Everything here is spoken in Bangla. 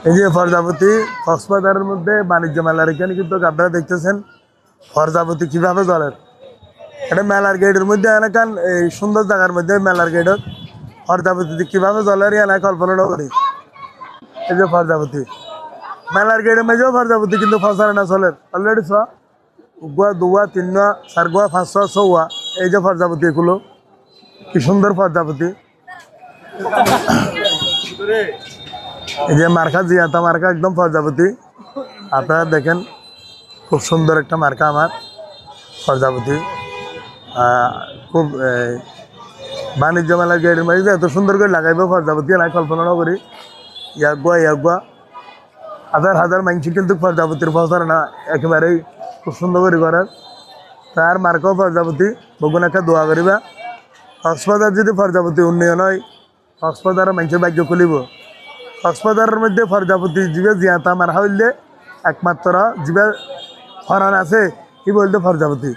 এই যে প্রজাপতি কক্সবাজারের মধ্যে বাণিজ্য মেলার এখানে কিন্তু আপনারা দেখতেছেন প্রজাপতি কিভাবে চলে। এটা মেলার গেটের মধ্যে এলাকান এই সুন্দর জায়গার মধ্যে মেলার গেটত প্রজাপতি কিভাবে চলে এলাকা কল্পনা করি। এই যে প্রজাপতি মেলার গেটের মধ্যেও প্রজাপতি কিন্তু ফসারে না চলে অলরেডি ছ গুয়া দুয়া তিন চার গুয়া 500 এই যে প্রজাপতি এগুলো কি সুন্দর প্রজাপতি। এই যে মার্কা জিয়াতা মার্কা একদম প্রজাপতি আপনারা দেখেন খুব সুন্দর একটা মার্কা আমার প্রজাপতি। খুব বাণিজ্য মেলার গেটের মধ্যে এত সুন্দর করে লাগাইব প্রজাপতি এলাকা কল্পনা করি। ইয়াগুয়া হাজার হাজার মানুষ কিন্তু প্রজাপতির ফসল না একেবারেই খুব সুন্দর করে করার তার মার্কাও প্রজাপতি বগুন একটা দোয়া করিবা। কক্সবাজার যদি প্রজাপতি উন্নয়ন হয় কক্সবাজারের মানুষের ভাগ্য খুলিব। কক্সবাজারের মধ্যে প্রজাপতি জীবে জিয়াতা মার হইলে একমাত্র জীবে ফরান আছে কি বলতে প্রজাপতি।